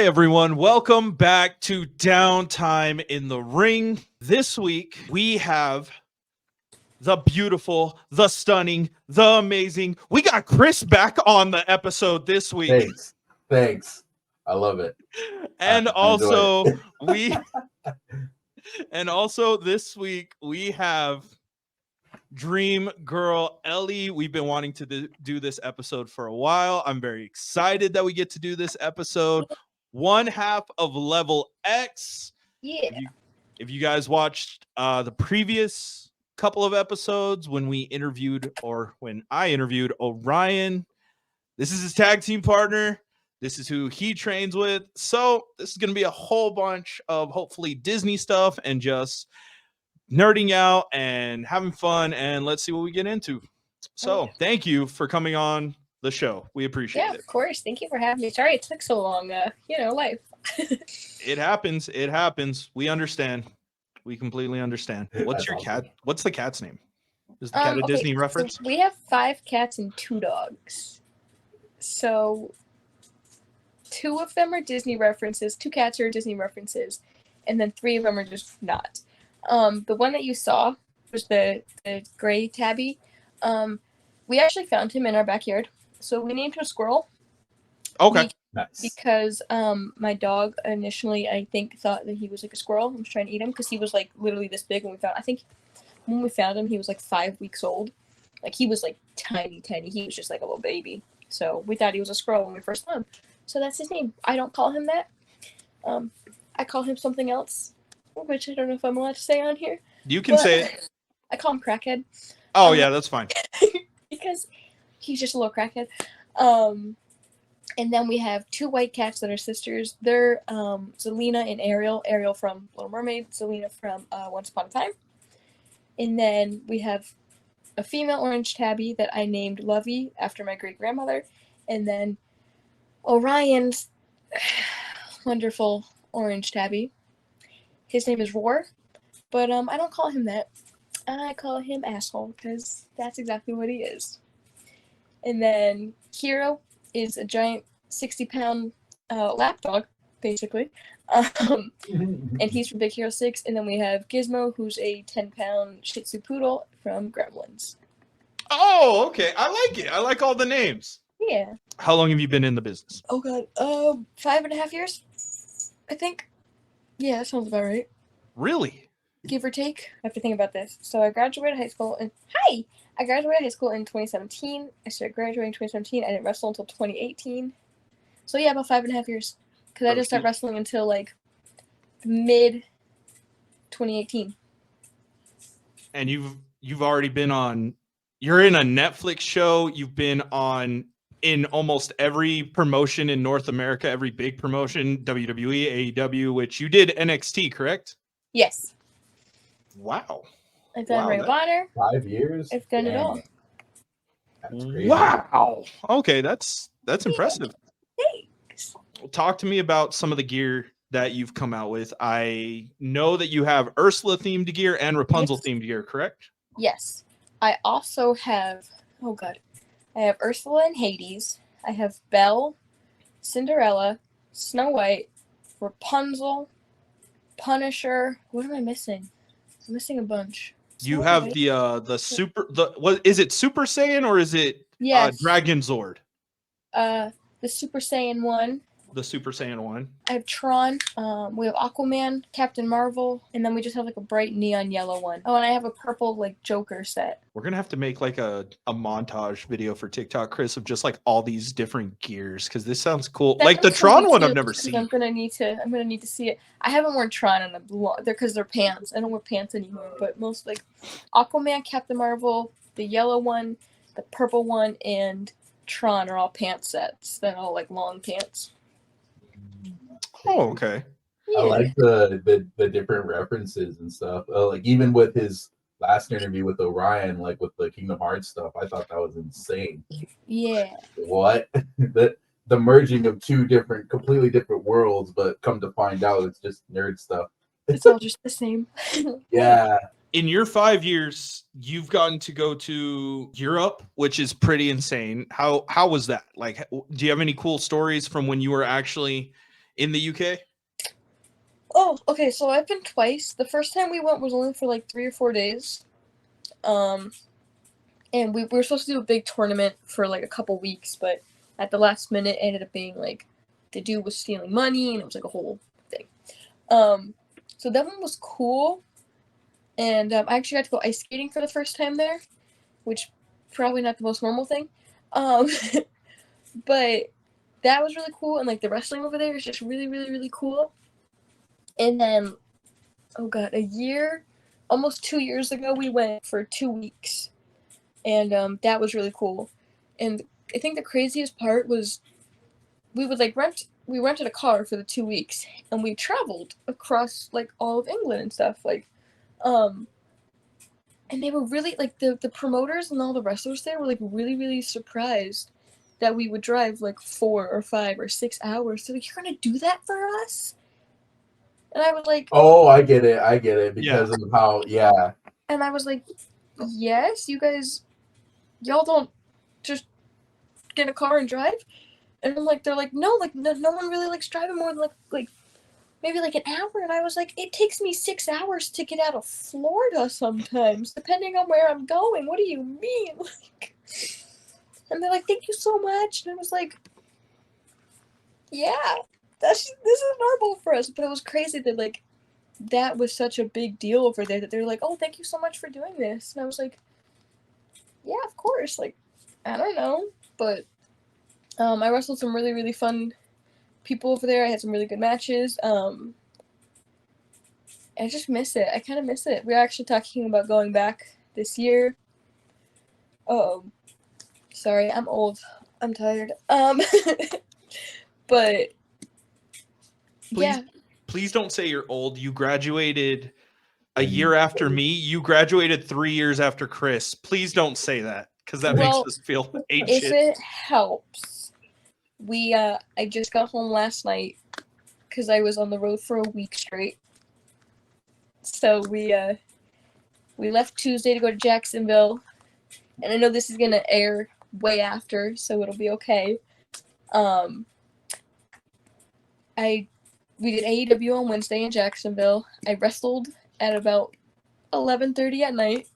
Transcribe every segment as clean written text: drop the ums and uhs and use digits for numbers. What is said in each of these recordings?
Hi, everyone. Welcome back to Downtime in the Ring. This week, we have the beautiful, the stunning, the amazing. We got Chris back on the episode this week. Thanks. I love it. And I also, enjoy this week, we have Dream Girl Ellie. We've been wanting to do this episode for a while. I'm very excited that we get to do this episode. One half of Level X. Yeah. If you guys watched the previous couple of episodes when I interviewed Orion, this is his tag team partner. This is who he trains with. So this is going to be a whole bunch of hopefully Disney stuff and just nerding out and having fun, and let's see what we get into. So thank you for coming on the show. We appreciate it. Yeah, of course. Thank you for having me. Sorry it took so long. Life. It happens. We understand. We completely understand. What's your cat? What's the cat's name? Is the cat a Disney reference? So we have 5 cats and 2 dogs. So 2 of them are Disney references, 2 cats are Disney references, and then 3 of them are just not. The one that you saw was the gray tabby. We actually found him in our backyard, so we named him Squirrel. Okay. Nice. Because my dog initially, I think, thought that he was like a squirrel and was trying to eat him because he was like literally this big when we found. I think when we found him, he was like 5 weeks old. Like he was like tiny. He was just like a little baby. So we thought he was a squirrel when we first saw him. So that's his name. I don't call him that. I call him something else, which I don't know if I'm allowed to say on here. You can say it. I call him Crackhead. Oh, yeah, that's fine. Because he's just a little crackhead. And then we have 2 white cats that are sisters. They're Zelina and Ariel. Ariel from Little Mermaid, Zelina from Once Upon a Time. And then we have a female orange tabby that I named Lovey after my great-grandmother. And then Orion's wonderful orange tabby. His name is Roar. But I don't call him that. I call him Asshole because that's exactly what he is. And then Hero is a giant 60-pound lap dog, basically. And he's from Big Hero 6. And then we have Gizmo, who's a 10-pound Shih Tzu poodle from Gremlins. Oh, okay. I like it. I like all the names. Yeah. How long have you been in the business? Oh, God. 5.5 years, I think. Yeah, that sounds about right. Really? Give or take. I have to think about this. So I graduated high school in 2017. I started graduating in 2017. I didn't wrestle until 2018. So yeah, about 5.5 years. Because I didn't start wrestling until like mid 2018. And you've already been on. You're in a Netflix show. You've been on in almost every promotion in North America, every big promotion, WWE, AEW, which you did NXT, correct? Yes. Wow. I've done Ring of Honor. 5 years? I've done it all. That's crazy. Wow. Okay, that's impressive. Thanks. Talk to me about some of the gear that you've come out with. I know that you have Ursula themed gear and Rapunzel themed gear, correct? Yes. I also have, I have Ursula and Hades. I have Belle, Cinderella, Snow White, Rapunzel, Punisher. What am I missing? I'm missing a bunch. You have what is it, Super Saiyan or is it Dragon Zord? The Super Saiyan 1. The Super Saiyan 1. I have Tron. We have Aquaman, Captain Marvel, and then we just have like a bright neon yellow one. Oh, and I have a purple like Joker set. We're gonna have to make like a montage video for TikTok, Chris, of just like all these different gears because this sounds cool. That like the Tron one, I've never seen. I'm gonna need to see it. I haven't worn Tron in because they're pants. I don't wear pants anymore. But most like Aquaman, Captain Marvel, the yellow one, the purple one, and Tron are all pant sets. They're all like long pants. Oh, okay. Yeah. I like the different references and stuff. Like even with his last interview with Orion, like with the Kingdom Hearts stuff, I thought that was insane. Yeah. What? the merging of 2 completely different worlds, but come to find out it's just nerd stuff. It's all just the same. Yeah. In your 5 years, you've gotten to go to Europe, which is pretty insane. How was that? Like, do you have any cool stories from when you were actually in the UK? Oh, okay. So I've been twice. The first time we went was only for like 3 or 4 days. And we were supposed to do a big tournament for like a couple weeks, but at the last minute, it ended up being like the dude was stealing money, and it was like a whole thing. So that one was cool, and I actually got to go ice skating for the first time there, which probably not the most normal thing, but that was really cool, and like the wrestling over there is just really, really, really cool. And then, oh god, almost 2 years ago, we went for 2 weeks. And that was really cool. And I think the craziest part was we rented a car for the 2 weeks, and we traveled across like all of England and stuff. And they were really like the promoters and all the wrestlers there were like really, really surprised that we would drive like 4 or 5 or 6 hours. So like, you're gonna do that for us? And I was like, oh, I get it because of how, and I was like, yes, y'all don't just get a car and drive? And I'm like, they're like, no, like no one really likes driving more than like maybe like an hour. And I was like, it takes me 6 hours to get out of Florida sometimes, depending on where I'm going. What do you mean? Like, and they're like, thank you so much. And I was like, yeah, this is normal for us. But it was crazy that like that was such a big deal over there that they're like, oh, thank you so much for doing this. And I was like, yeah, of course. Like, I don't know, but I wrestled some really, really fun people over there. I had some really good matches. I just miss it. I kind of miss it. We're actually talking about going back this year. Oh, sorry, I'm old. I'm tired. But yeah. Please don't say you're old. You graduated a year after me. You graduated 3 years after Chris. Please don't say that, because that makes us feel ancient. If it helps, I just got home last night because I was on the road for a week straight. So we left Tuesday to go to Jacksonville, and I know this is gonna air way after, so it'll be okay. We did AEW on Wednesday in Jacksonville. I wrestled at about 11:30 at night.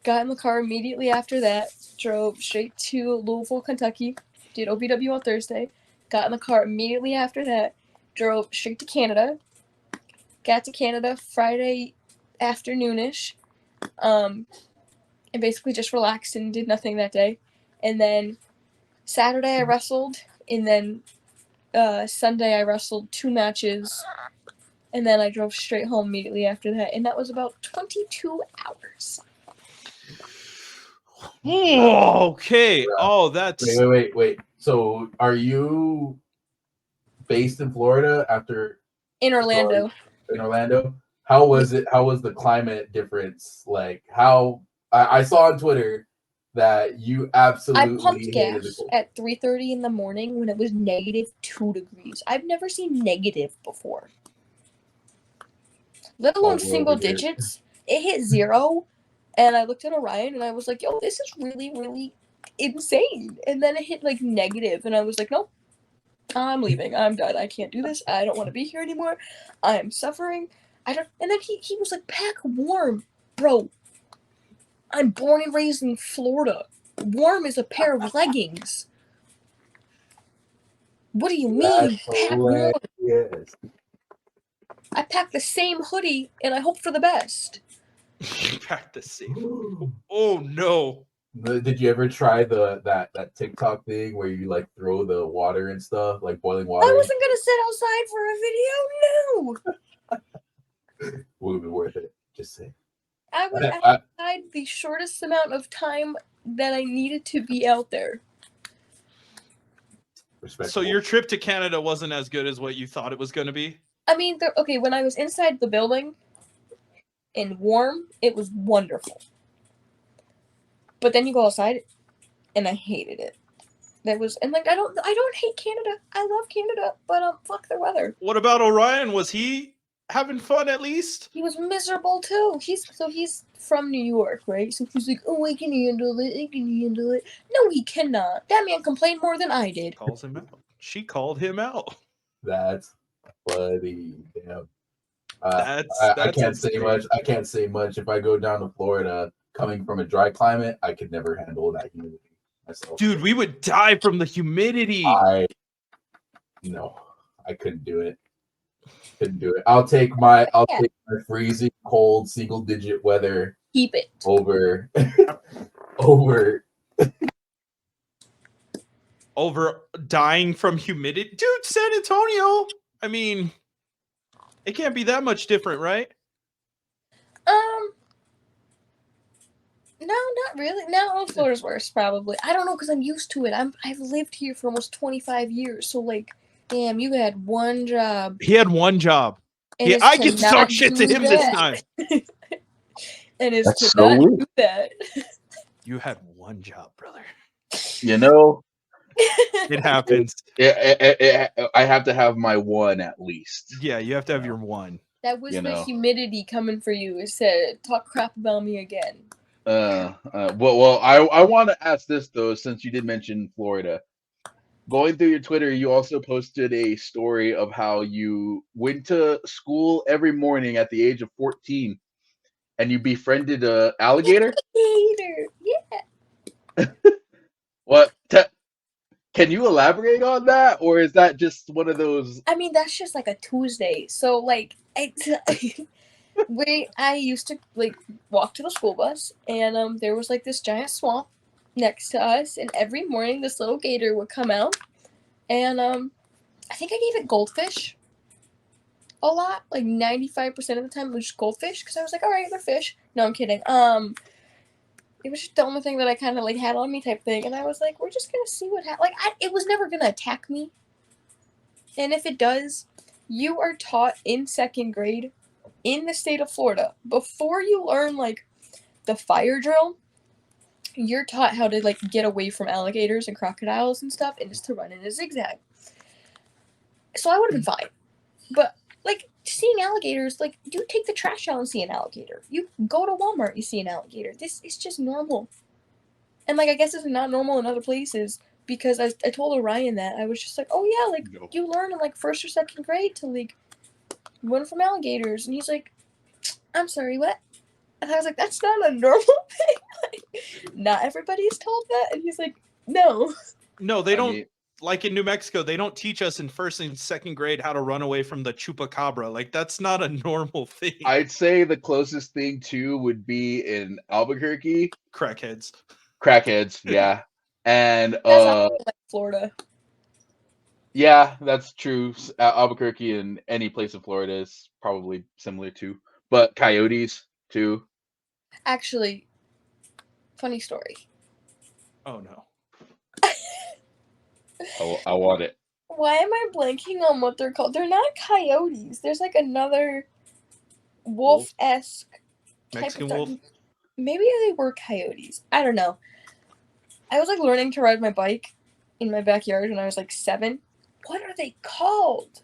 Got in the car immediately after that, drove straight to Louisville, Kentucky, did OVW on Thursday, got in the car immediately after that, drove straight to Canada, got to Canada Friday afternoonish, and basically just relaxed and did nothing that day. And then Saturday I wrestled, and then Sunday I wrestled 2 matches, and then I drove straight home immediately after that, and that was about 22 hours. Okay. Yeah. Oh, that's... Wait. So are you based in Florida after... In Orlando. In Orlando? How was it? How was the climate difference? Like, how... I saw on Twitter that you absolutely... I pumped gas at 3:30 in the morning when it was -2 degrees. I've never seen negative before. Let alone single digits. It hit 0, and I looked at Orion, and I was like, yo, this is really, really insane. And then it hit, like, negative, and I was like, nope, I'm leaving. I'm done. I can't do this. I don't want to be here anymore. I am suffering. And then he was like, pack warm. Bro, I'm born and raised in Florida. Warm is a pair of leggings. What do you mean? Pack warm. Yes. I packed the same hoodie, and I hope for the best. You packed the same. Oh no! Did you ever try that TikTok thing where you like throw the water and stuff, like boiling water? I wasn't gonna sit outside for a video. No. Would have been worth it. Just saying. I was outside the shortest amount of time that I needed to be out there. So your trip to Canada wasn't as good as what you thought it was going to be? I mean, okay, when I was inside the building and warm, it was wonderful. But then you go outside, and I hated it. I don't hate Canada. I love Canada, but fuck the weather. What about Orion? Was he having fun at least? He was miserable too. He's from New York, right? So he's like, oh, I can handle it. No, he cannot. That man complained more than I did. Calls him out. She called him out. That's funny. Damn. That's I can't say insane. much. I can't say much. If I go down to Florida, coming from a dry climate, I could never handle that humidity myself. Dude, we would die from the humidity. No, I couldn't do it. Couldn't do it. I'll take my freezing cold single digit weather. Keep it over dying from humidity. Dude, San Antonio. I mean, it can't be that much different, right? No, not really. No, Florida's worse, probably. I don't know, because I'm used to it. I've lived here for almost 25 years, so, like, damn, you had one job. He had one job. I get to talk shit to him this time. And it's to not do that. You had one job, brother. You know, it happens. I have to have my one at least. Yeah, you have to have your one. That was the humidity coming for you. It said, talk crap about me again. Well, I want to ask this, though, since you did mention Florida. Going through your Twitter, you also posted a story of how you went to school every morning at the age of 14 and you befriended an alligator? Yeah. What? Can you elaborate on that? Or is that just one of those? I mean, that's just like a Tuesday. So, like, I used to, like, walk to the school bus, and there was, like, this giant swamp next to us, and every morning this little gator would come out, and I think I gave it goldfish a lot, like 95% of the time it was just goldfish, because I was like, all right, they're fish. No, I'm kidding. It was just the only thing that I kind of, like, had on me type thing, and I was like, we're just gonna see what happens. Like, it was never gonna attack me, and if it does, you are taught in 2nd grade in the state of Florida, before you learn, like, the fire drill, you're taught how to, like, get away from alligators and crocodiles and stuff, and just to run in a zigzag. So I would have been fine. But, like, seeing alligators, like, you take the trash out and see an alligator. You go to Walmart, you see an alligator. This is just normal. And, like, I guess it's not normal in other places, because I told Orion that. I was just like, oh, yeah, like, you learn in, like, 1st or 2nd grade to, like, run from alligators. And he's like, I'm sorry, what? And I was like, that's not a normal thing. Like, not everybody's told that. And he's like, no. No, they don't. Like in New Mexico, they don't teach us in 1st and 2nd grade how to run away from the chupacabra. Like, that's not a normal thing. I'd say the closest thing to would be in Albuquerque. Crackheads, yeah. And that's like Florida. Yeah, that's true. Albuquerque and any place in Florida is probably similar too. But coyotes too. Actually, funny story. Oh no. I want it. Why am I blanking on what they're called? They're not coyotes. There's like another wolf-esque Mexican wolf. Maybe they were coyotes. I don't know. I was like learning to ride my bike in my backyard when I was like 7. What are they called?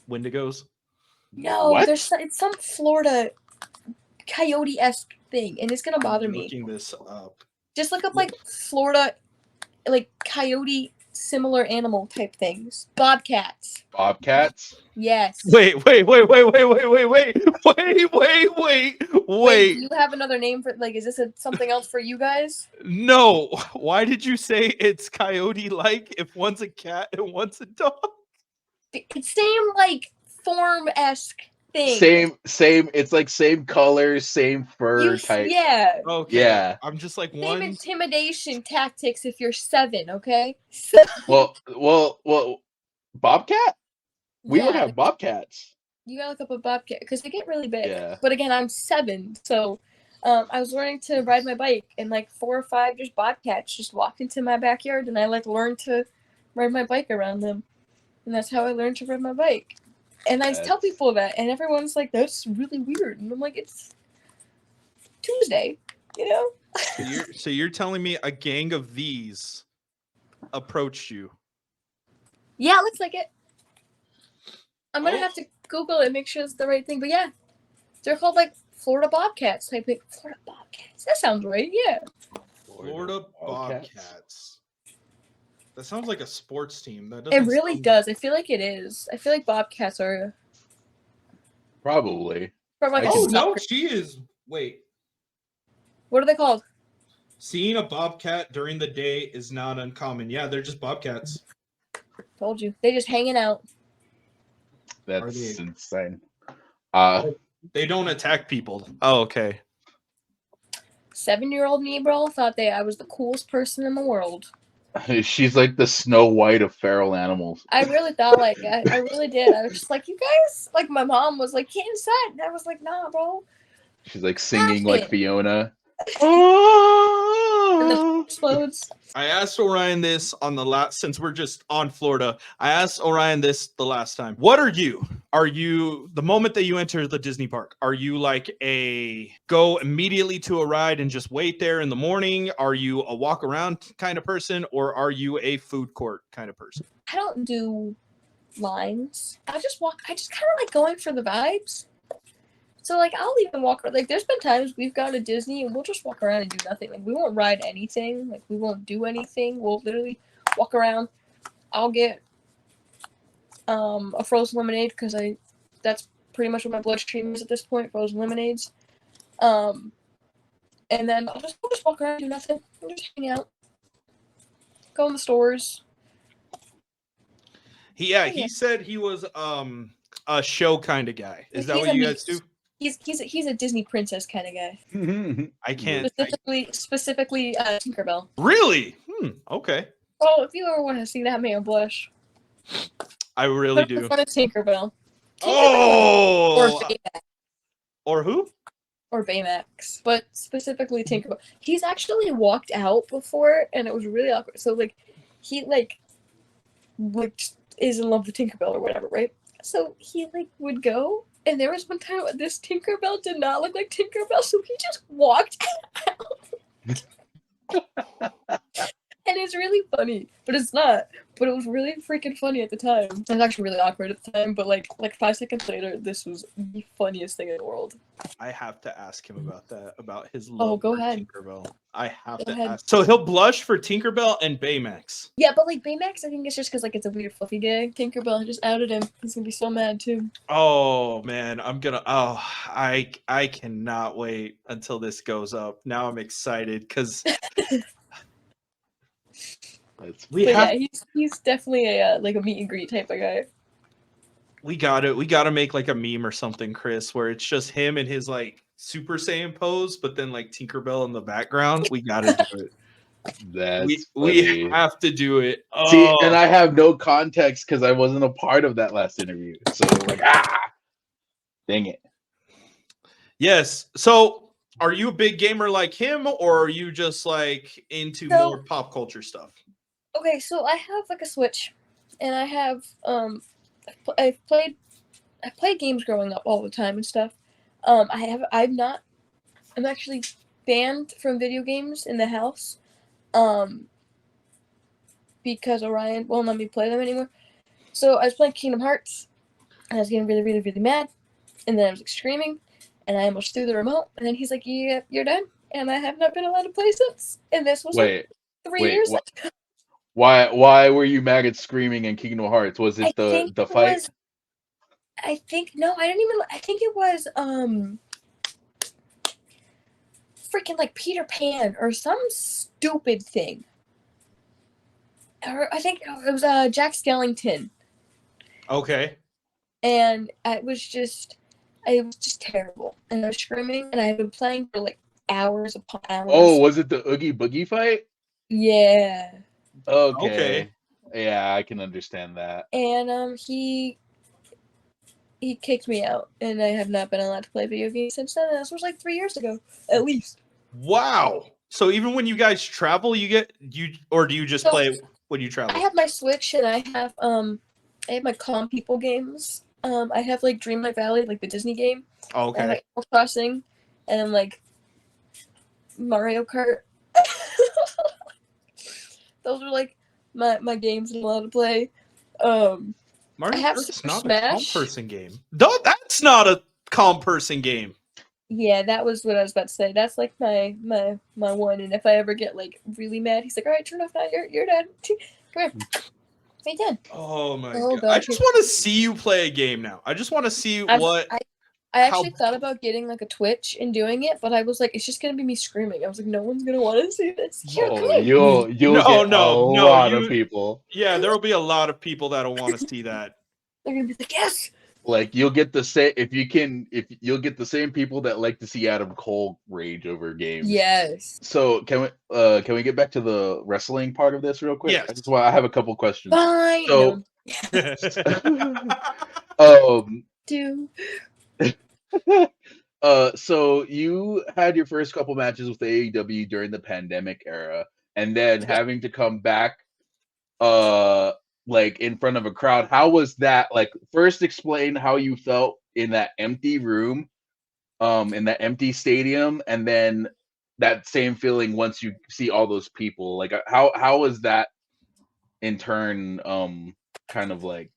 Wendigos. No, it's some Florida coyote-esque thing, and it's gonna bother me. Looking this up. Just look up like Florida, like coyote similar animal type things. Bobcats. Bobcats? Yes. Wait. Do you have another name for, like, is this something else for you guys? No. Why did you say it's coyote-like if one's a cat and one's a dog? Same, like, form-esque thing. Same. It's like same colors, same fur type. Yeah. Okay. Yeah. I'm just like Same intimidation tactics if you're 7, okay? Well, Bobcat? We would have bobcats. You gotta look up a bobcat because they get really big. Yeah. But again, I'm 7, so I was learning to ride my bike, and like 4 or 5 just bobcats just walked into my backyard, and I like learned to ride my bike around them, and that's how I learned to ride my bike. And I tell people that, and everyone's like, "That's really weird," and I'm like, "It's Tuesday, you know." So you're telling me a gang of these approached you? Yeah, it looks like it. I'm gonna have to Google it and make sure it's the right thing. But yeah, they're called like Florida Bobcats type thing. Florida Bobcats. That sounds right. Yeah. Florida Bobcats. That sounds like a sports team. That It doesn't. really sound- does. I feel like it is. I feel like Bobcats are Probably. from like I a Oh can- no, soccer. she is. Wait, What are they called? seeing a bobcat during the day is not uncommon. Yeah, they're just bobcats. Told you. They just hanging out. That's they- insane. They don't attack people. Oh, okay. 7-year-old me, bro, thought I was the coolest person in the world. She's like the Snow White of feral animals. I really thought like I really did. I was just like, you guys, like my mom was like, get inside. And I was like, nah, bro. She's like singing like Stop it. Fiona. And the explodes. I asked Orion this on the last, since we're just on Florida. I asked Orion this the last time. What are you? Are you, the moment that you enter the Disney park, are you like a go immediately to a ride and just wait there in the morning? Are you a walk around kind of person, or are you a food court kind of person? I don't do lines. I just walk. I just kind of like going for the vibes. So like I'll even walk. Like there's been times we've gone to Disney and we'll just walk around and do nothing. Like we won't ride anything. Like we won't do anything. We'll literally walk around. I'll get a frozen lemonade because that's pretty much what my bloodstream is at this point. Frozen lemonades. And then we'll just walk around, do nothing. We'll just hang out. Go in the stores. He said he was a show kind of guy. Is that He's what a you guys mix. do? He's a Disney princess kind of guy. I can't. Specifically Tinkerbell. Really? Okay. Oh, if you ever want to see that man blush, I really put up in do. front of Tinkerbell. Or Oh, Baymax. or who? Or Baymax, but specifically Tinkerbell. He's actually walked out before, and it was really awkward. So like, he like is in love with Tinkerbell or whatever, right? So he like would go, and there was one time this Tinkerbell did not look like Tinkerbell, so he just walked out. And it's really funny, but it's not. But it was really freaking funny at the time. It was actually really awkward at the time, but like 5 seconds later, this was the funniest thing in the world. I have to ask him about that, about his love go for ahead. Tinkerbell. I have Go to ahead. ask. So he'll blush for Tinkerbell and Baymax. Yeah, but like Baymax, I think it's just because like it's a weird fluffy guy. Tinkerbell just outed him. He's gonna be so mad too. Oh man, I cannot wait until this goes up. Now I'm excited because we But have yeah, he's definitely a like a meet and greet type of guy. we gotta make like a meme or something, Chris, where it's just him and his like Super Saiyan pose, but then like Tinkerbell in the background. We gotta do it. That's we funny. have to do it. See, Oh. and I have no context because I wasn't a part of that last interview. So like, dang it. Yes. So are you a big gamer like him, or are you just like into So- more pop culture stuff? Okay, so I have like a Switch, and I have I've played games growing up all the time and stuff. I'm actually banned from video games in the house, because Orion won't let me play them anymore. So I was playing Kingdom Hearts, and I was getting really, really, really mad, and then I was like screaming, and I almost threw the remote, and then he's like, "Yeah, you're done," and I have not been allowed to play since. And this was Wait, like 3 wait, years. why were you mad at screaming in Kingdom Hearts? Was it the fight? I think no, I didn't even. I think it was freaking like Peter Pan or some stupid thing. Or I think it was Jack Skellington, Okay. and it was just terrible. And I was screaming, and I had been playing for like hours upon hours. Oh, was it the Oogie Boogie fight? Yeah. Okay. Yeah, I can understand that. And he kicked me out, and I have not been allowed to play video games since then. And this was like 3 years ago, at least. Wow. So even when you guys travel, or do you just So, play when you travel? I have my Switch, and I have my Calm People games. I have like Dreamlight Valley, like the Disney game. I have Okay. like Animal Crossing, and then like Mario Kart. Those are like my games I'm allowed to play. Mario I have Kart's Super not a calm Smash. person game. No, that's not a calm person game. Yeah, that was what I was about to say. That's like my one. And if I ever get like really mad, he's like, "All right, turn off now. You're done." Come here. They did. Oh my Oh, god! I God, just here. want to see you play a game now. I just want to see what. I actually how- thought about getting like a Twitch and doing it, but I was like, it's just gonna be me screaming. I was like, no one's gonna want to see this. Here, Oh, come here. you'll No, get no, a no, lot you- of people. Yeah, there will be a lot of people that'll want to see that. They're gonna be like, yes. Like you'll get the same if you'll get the same people that like to see Adam Cole rage over games. Yes. So can we get back to the wrestling part of this real quick? Yes. I have a couple questions. Fine. So Do. So you had your first couple matches with AEW during the pandemic era, and then having to come back like in front of a crowd. How was that? Like, first explain how you felt in that empty room, in that empty stadium, and then that same feeling once you see all those people. Like, how was that in turn kind of like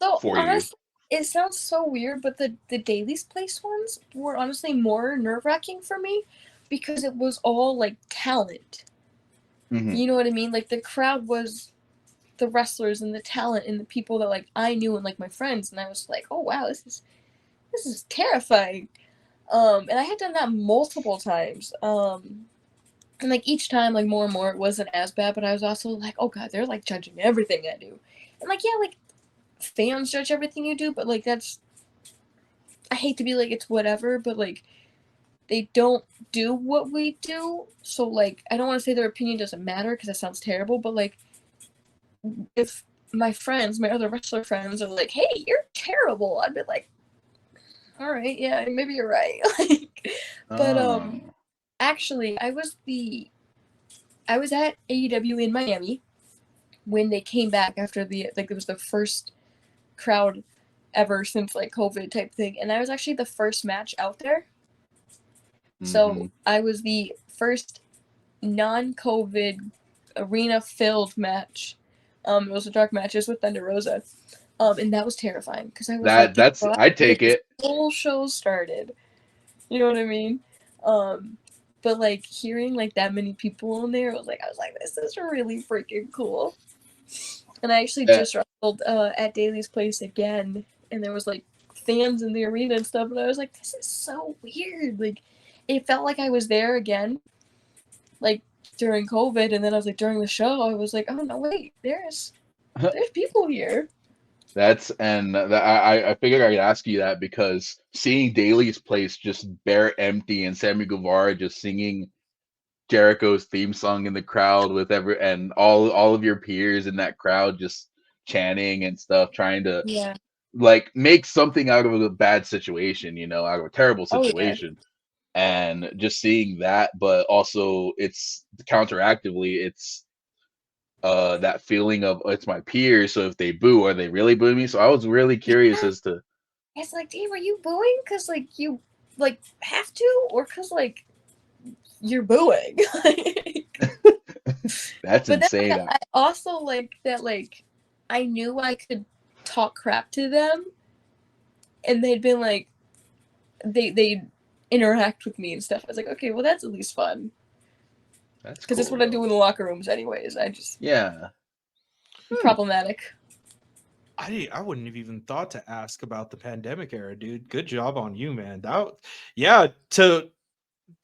So for honestly, it sounds so weird, but the Daily's Place ones were honestly more nerve wracking for me because it was all like talent. you? Mhm. You know what I mean? Like the crowd was the wrestlers and the talent and the people that like I knew and like my friends, and I was like, oh wow, this is terrifying. And I had done that multiple times. And like each time, like more and more, it wasn't as bad, but I was also like, oh god, they're like judging everything I do. And like, yeah, like fans judge everything you do, but like that's, I hate to be like it's whatever, but like they don't do what we do, so like I don't want to say their opinion doesn't matter because that sounds terrible, but like if my friends, my other wrestler friends, are like, hey, you're terrible, I'd be like, all right, yeah, maybe you're right. Like, but Oh. actually, I was at AEW in Miami when they came back after the like it was the first crowd ever since like COVID type thing, and I was actually the first match out there. So Mhm. I was the first non-COVID arena-filled match. It was a dark matches with Thunder Rosa, and that was terrifying because I was like, That's "God, I take this it. whole show started." You know what I mean? But like hearing like that many people in there, I was like, this is really freaking cool. And I actually Yeah. just wrestled at Daly's Place again, and there was like fans in the arena and stuff, and I was like, this is so weird. Like, it felt like I was there again, like during COVID, and then I was like during the show, I was like, oh no, wait, there's people here. I figured I'd ask you that because seeing Daly's Place just bare empty and Sammy Guevara just singing Jericho's theme song in the crowd with and all of your peers in that crowd just chanting and stuff, trying to Yeah. like make something out of a bad situation, out of a terrible Oh, yeah. situation. And just seeing that, but also it's counteractively, it's that feeling of it's my peers, so if they boo, are they really booing me? So I was really curious as to It's like, Dave, are you booing because like you like have to, or because like you're booing? that's But then insane. I also like that like I knew I could talk crap to them, and they'd been like they'd interact with me and stuff. I was like, okay, well that's at least fun. That's Because that's cool, what I though. do in the locker rooms anyways. I just Yeah. problematic. I wouldn't have even thought to ask about the pandemic era, dude. Good job on you, man.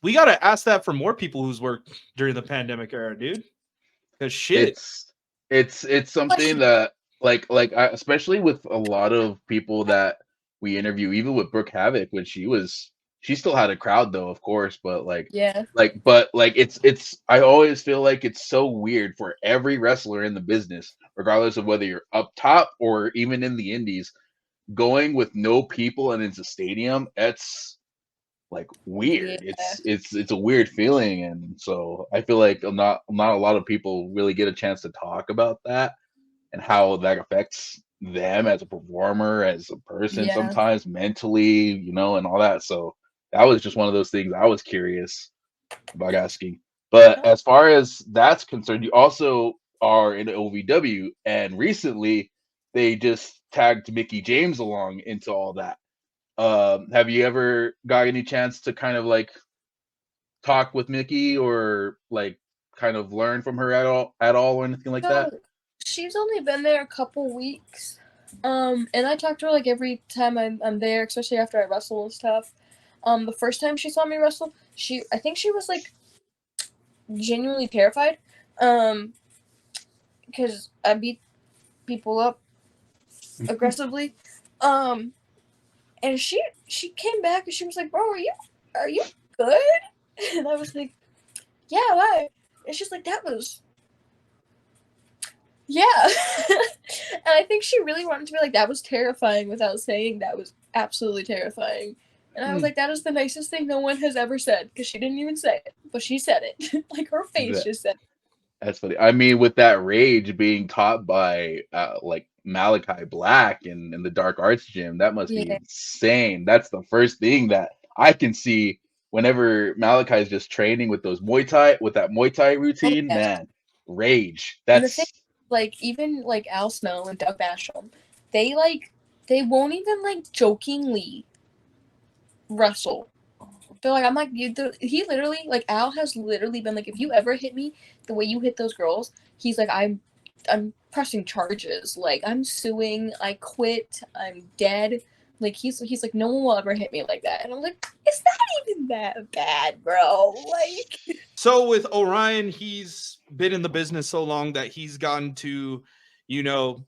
We got to ask that for more people who's worked during the pandemic era, dude. Because shit. It's something that especially with a lot of people that we interview, even with Brooke Havoc when she still had a crowd though, of course, but Yeah. it's I always feel like it's so weird for every wrestler in the business, regardless of whether you're up top or even in the indies, going with no people and it's a stadium. It's like weird. Yeah. It's a weird feeling, and so I feel like not a lot of people really get a chance to talk about that and how that affects them as a performer, as a person, Yeah. sometimes mentally, and all that. So that was just one of those things I was curious about asking. But as far as that's concerned, you also are in OVW, and recently they just tagged Mickey James along into all that. Have you ever got any chance to kind of like talk with Mickey or like kind of learn from her at all or anything like that? She's only been there a couple weeks. And I talk to her like every time I'm there, especially after I wrestle and stuff. The first time she saw me wrestle, I think she was like genuinely terrified. Because I beat people up aggressively. And she came back and she was like, "Bro, are you good?" And I was like, "Yeah, why?" And she's like, "That was." Yeah. And I think she really wanted to be like, "That was terrifying," without saying that was absolutely terrifying. And I was like, "That is the nicest thing no one has ever said," because she didn't even say it, but she said it. Like her face just said it. That's funny. I mean, with that rage being taught by like Malachi Black in the Dark Arts Gym, that must be Yeah. insane. That's the first thing that I can see whenever Malachi is just training with that Muay Thai routine. Yeah. Man, rage. And the thing, That's like, even like Al Snow and Doug Basham, they won't even like jokingly wrestle. They're like, I'm like, he literally, like, Al has literally been like, if you ever hit me the way you hit those girls, he's like, I'm pressing charges. Like, I'm suing. I quit. I'm dead. Like, he's like, no one will ever hit me like that. And I'm like, it's not even that bad, bro. Like, So with Orion, he's been in the business so long that he's gotten to, you know,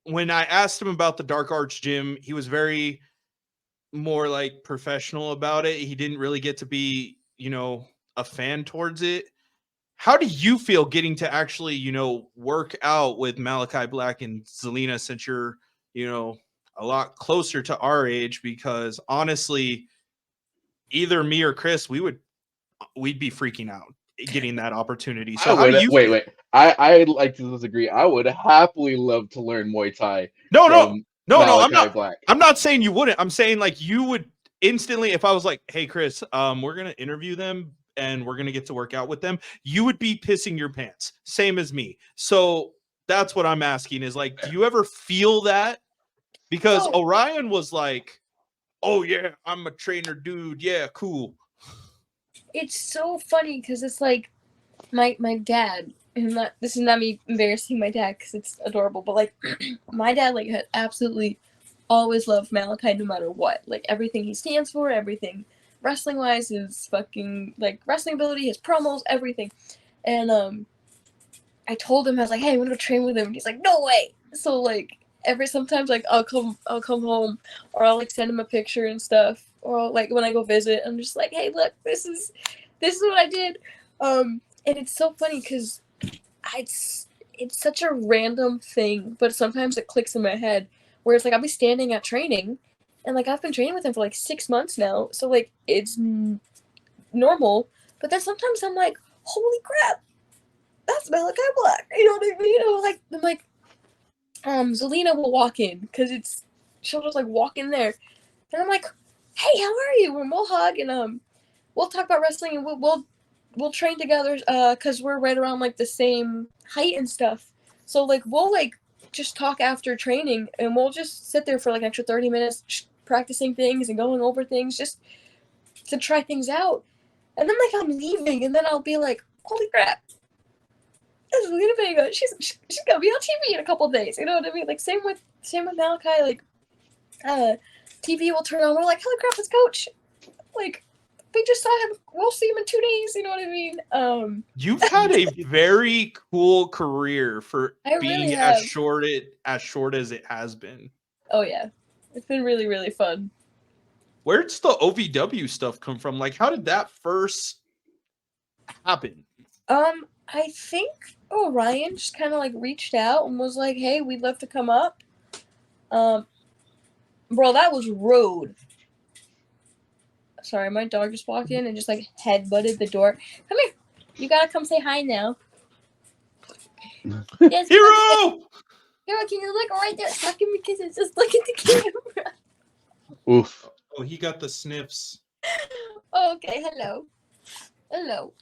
when I asked him about the Dark Arts Gym, he was very more like professional about it. He didn't really get to be, you know, a fan towards it. How do you feel getting to actually, you know, work out with Malachi Black and Zelina, since you're, you know, a lot closer to our age? Because honestly, either me or Chris, we'd be freaking out getting that opportunity. So I how do would you wait, feel? wait. I'd like to disagree. I would happily love to learn Muay Thai No, from no. Malachi Black. I'm not saying you wouldn't. I'm saying like you would instantly, if I was like, "Hey, Chris, we're gonna interview them and we're gonna get to work out with them," you would be pissing your pants, same as me. So that's what I'm asking is like, do you ever feel that? Because so Orion was like, "Oh yeah, I'm a trainer, dude. Yeah, cool." it's so funny because it's like my dad. And this is not me embarrassing my dad because it's adorable, but like my dad like had absolutely always loved Malachi no matter what. Like everything he stands for, everything wrestling wise, his fucking like wrestling ability, his promos, everything. And I told him, I was like, "Hey, I'm gonna go train with him." And he's like, "No way." So like sometimes like I'll come home or I'll like send him a picture and stuff. Or like when I go visit, I'm just like, "Hey, look, this is what I did." And it's so funny because it's such a random thing, but sometimes it clicks in my head where it's like I'll be standing at training, and like I've been training with him for like 6 months now, so like it's normal. But then sometimes I'm like, "Holy crap, that's Malachi Black." You know what I mean? I'm like, Zelina will walk in because she'll just like walk in there, and I'm like, "Hey, how are you?" And we'll hug and we'll talk about wrestling and we'll train together because we're right around like the same height and stuff. So like we'll like just talk after training and we'll just sit there for like an extra 30 minutes practicing things and going over things just to try things out. And then like I'm leaving and then I'll be like, "Holy crap, this is Lena Vega. She's gonna be on TV in a couple of days." You know what I mean? Like same with Malachi. Like TV will turn on. We're like, "Holy crap, it's Coach!" Like we just saw him. We'll see him in 2 days. You know what I mean? You've had a very cool career for I being really as have. short as it has been. Oh yeah, it's been really really fun. Where's the OVW stuff come from? Like, how did that first happen? I think Orion just kind of like reached out and was like, "Hey, we'd love to come up." Bro, that was rude. Sorry, my dog just walked in and just like head-butted the door. Come here. You gotta come say hi now. Yes, Hero! Hero, can you look right there? Stop giving me kisses. Just look at the camera. Oof. Oh, he got the sniffs. Oh, okay, hello. Hello.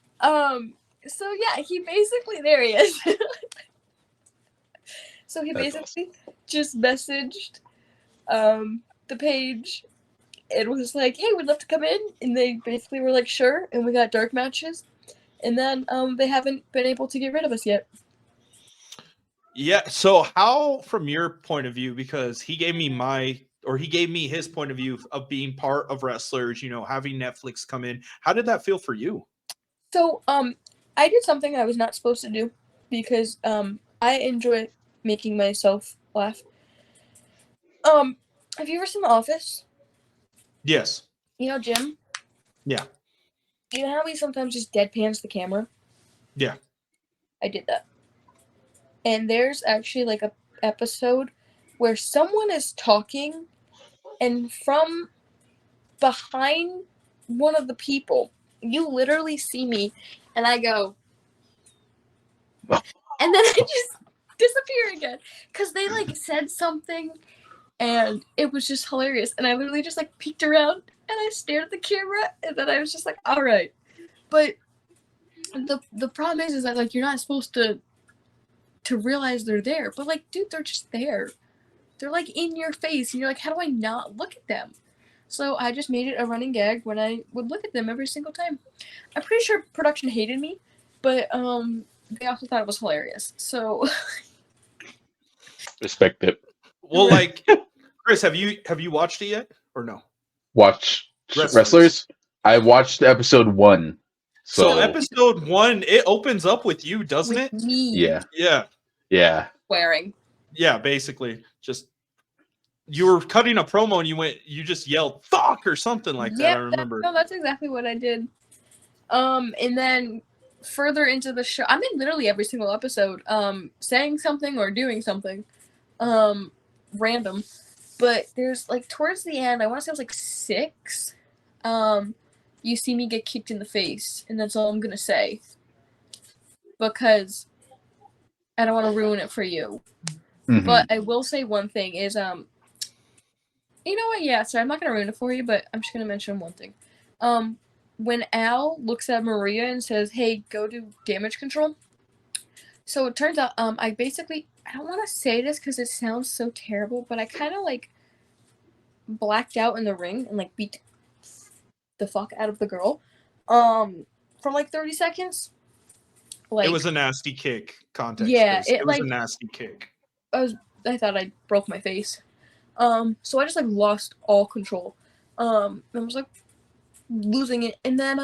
So yeah, he basically, there he is. So he That's basically just messaged the page and was like, "Hey, we'd love to come in." And they basically were like, "Sure." And we got dark matches. And then they haven't been able to get rid of us yet. Yeah. So how, from your point of view, because he gave me his point of view of being part of wrestlers, having Netflix come in. How did that feel for you? So, I did something I was not supposed to do because I enjoy making myself laugh. Have you ever seen The Office? Yes. You know Jim? Yeah. You know how he sometimes just deadpans the camera? Yeah. I did that. And there's actually like a episode where someone is talking, and from behind one of the people, you literally see me, and I go, and then I just disappear again because they like said something, and it was just hilarious. And I literally just like peeked around and I stared at the camera, and then I was just like, all right. But the problem is that like you're not supposed to realize they're there, but like, dude, they're just there. They're like in your face, and you're like, how do I not look at them? So I just made it a running gag when I would look at them every single time. I'm pretty sure production hated me, but they also thought it was hilarious. So Respect it. Well, like, Chris, have you watched it yet or no? Watch Wrestlers. Wrestlers. I watched episode 1. So So episode 1, it opens up with you, doesn't with it? me yeah. swearing. Yeah, basically. Just you were cutting a promo and you just yelled "fuck" or something like that. I remember. That's exactly what I did. And then further into the show, I'm in literally every single episode, saying something or doing something, random. But there's like towards the end, I want to say it was like 6. You see me get kicked in the face, and that's all I'm gonna say because I don't want to ruin it for you. Mhm. But I will say one thing is, you know what? Yeah, sorry, I'm not gonna ruin it for you, but I'm just gonna mention one thing. When Al looks at Maria and says, "Hey, go do damage control." So it turns out, I don't want to say this because it sounds so terrible, but I kind of like blacked out in the ring and like beat the fuck out of the girl, for like 30 seconds. Like It was a nasty kick. Context. Yeah, Chris. It was like- a nasty kick. I thought I broke my face. So I just like lost all control. And I was like losing it, and then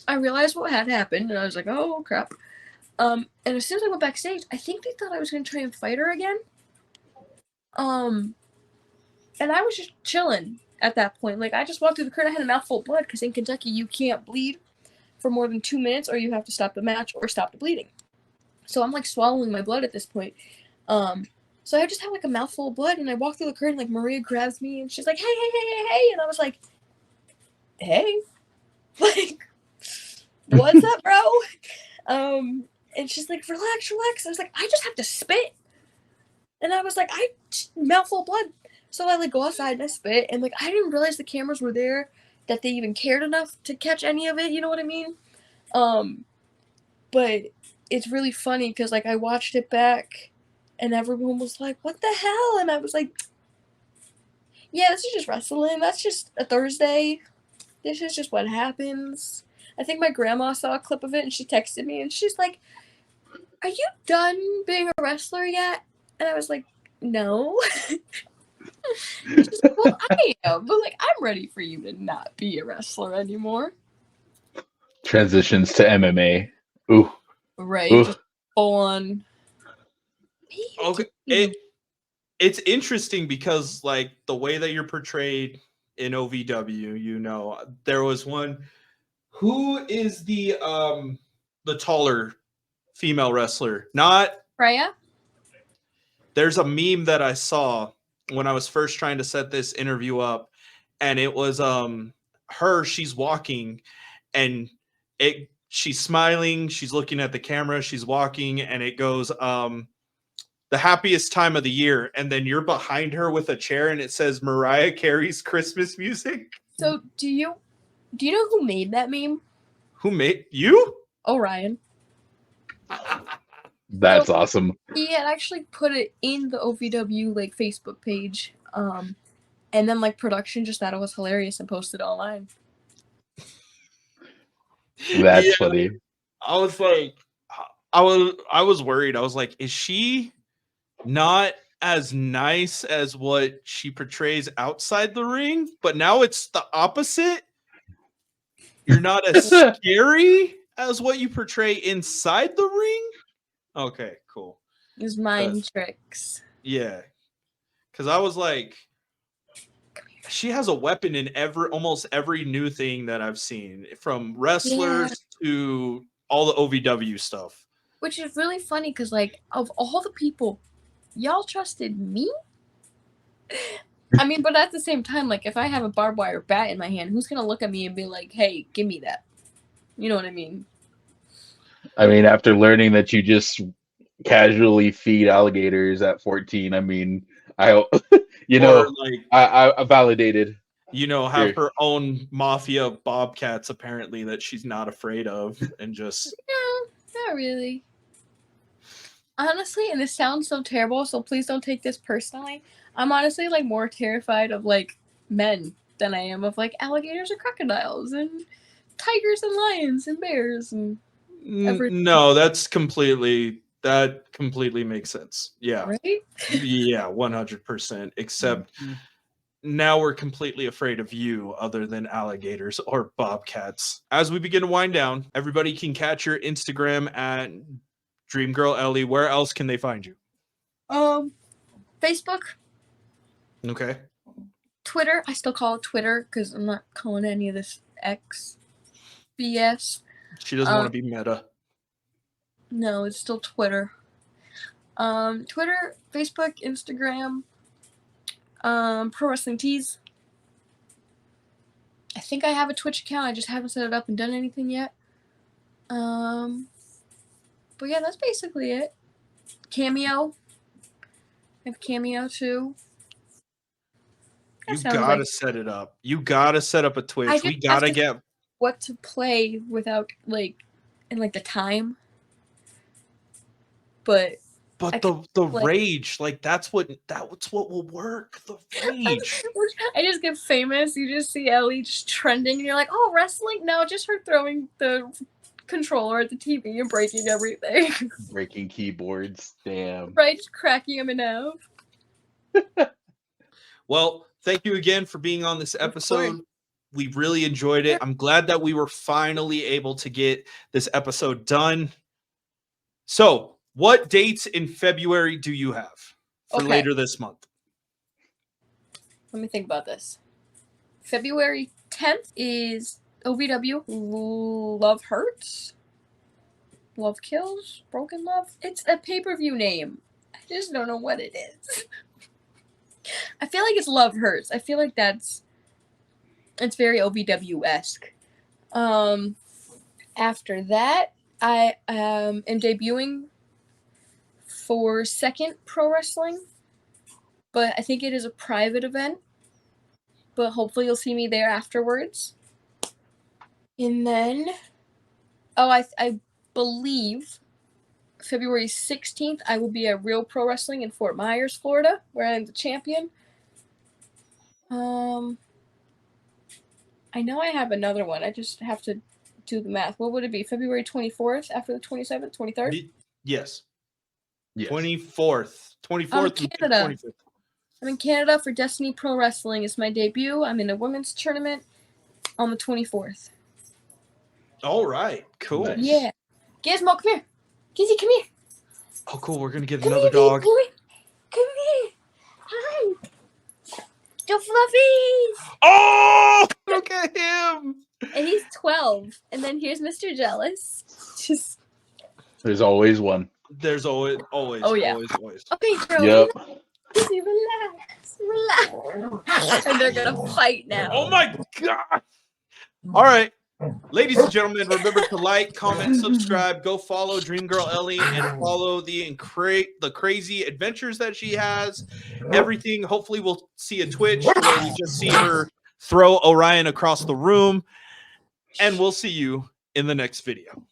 I realized what had happened, and I was like, oh crap. And as soon as I went backstage, I think they thought I was gonna try and fight her again. And I was just chilling at that point. Like I just walked through the curtain, I had a mouthful of blood because in Kentucky you can't bleed for more than 2 minutes, or you have to stop the match or stop the bleeding. So I'm like swallowing my blood at this point. So I just have like a mouthful of blood, and I walk through the curtain, like Maria grabs me, and she's like, hey, and I was like, hey, like, what's up, bro? And she's like, relax. I was like, I just have to spit. And I was like, mouthful of blood. So I like go outside and I spit, and like I didn't realize the cameras were there, that they even cared enough to catch any of it, you know what I mean? But it's really funny because like I watched it back and everyone was like, what the hell? And I was like, yeah, this is just wrestling. That's just a Thursday. This is just what happens. I think my grandma saw a clip of it and she texted me and she's like, are you done being a wrestler yet? And I was like, no. She's like, well, I am, but like I'm ready for you to not be a wrestler anymore. Transitions to MMA. Ooh. Right, Ooh. just full on. Okay. It's interesting because like the way that you're portrayed in OVW, there was one. Who is the taller female wrestler? Not Freya? There's a meme that I saw when I was first trying to set this interview up, and it was her, she's walking, and she's smiling, she's looking at the camera, she's walking, and it goes the happiest time of the year, and then you're behind her with a chair and it says Mariah Carey's Christmas music. So do you know who made that meme? Who made you? Orion. That's So- awesome. He had actually put it in the OVW like Facebook page, and then like production just thought it was hilarious and posted it online. That's Yeah. funny. I was like, I was worried. I was like, is she not as nice as what she portrays outside the ring? But now it's the opposite. You're not as scary as what you portray inside the ring. Okay, cool. Use mind tricks. Yeah, because I was like, she has a weapon in almost every new thing that I've seen, from wrestlers to all the OVW stuff. Which is really funny because, like, of all the people, y'all trusted me? I mean, but at the same time, like, if I have a barbed wire bat in my hand, who's going to look at me and be like, hey, give me that? You know what I mean? I mean, after learning that you just casually feed alligators at 14, I mean, I Like, I validated. Have Here. her own mafia of bobcats, apparently, that she's not afraid of, and just... No, not really. Honestly, and this sounds so terrible, so please don't take this personally. I'm honestly, like, more terrified of, like, men than I am of, like, alligators or crocodiles and tigers and lions and bears and everything. No, that completely makes sense. Yeah. Right? Yeah, 100%. Except now we're completely afraid of you, other than alligators or bobcats. As we begin to wind down, everybody can catch your Instagram at Dreamgirl Ellie. Where else can they find you? Facebook, Okay. Twitter. I still call it Twitter because I'm not calling any of this X BS. She doesn't want to be meta. No, it's still Twitter. Twitter, Facebook, Instagram, Pro Wrestling Tees. I think I have a Twitch account. I just haven't set it up and done anything yet. But yeah, that's basically it. Cameo. I have Cameo too. You gotta set it up. You gotta set up a Twitch. We gotta get what to play without like the time. But the rage, like that's what will work. The rage. I just get famous. You just see Ellie just trending, and you're like, "Oh, wrestling? No, just her throwing the controller at the TV and breaking everything, breaking keyboards. Damn. Right, just cracking them in half." Well, thank you again for being on this episode. We really enjoyed it. I'm glad that we were finally able to get this episode done. So, what dates in February do you have for later this month? Let me think about this. February 10th is OVW Love Hurts. Love Kills? Broken Love? It's a pay-per-view name. I just don't know what it is. I feel like it's Love Hurts. I feel like it's very OVW-esque. After that, I am debuting for Second Pro Wrestling, but I think it is a private event, but hopefully you'll see me there afterwards. And then, I believe February 16th, I will be at Real Pro Wrestling in Fort Myers, Florida, where I'm the champion. I know I have another one. I just have to do the math. What would it be? February 24th after the 27th, 23rd? Yes. 24th. 24th. Canada. 25th. I'm in Canada for Destiny Pro Wrestling. It's my debut. I'm in a women's tournament on the 24th. All right. Cool. Nice. Yeah. Gizmo, come here. Gizzy, come here. Oh, cool. We're going to get Come another here, dog. Come here. Hi. The Fluffies. Oh, look at him. And he's 12. And then here's Mr. Jealous. Just. There's always one. There's always. Oh, yeah. Always. Okay, girl. Yep. Gizzy, relax. And they're going to fight now. Oh, my God. All right. Ladies and gentlemen, remember to like, comment, subscribe, go follow Dreamgirl Ellie, and follow the crazy adventures that she has. Everything. Hopefully, we'll see a Twitch where we just see her throw Orion across the room. And we'll see you in the next video.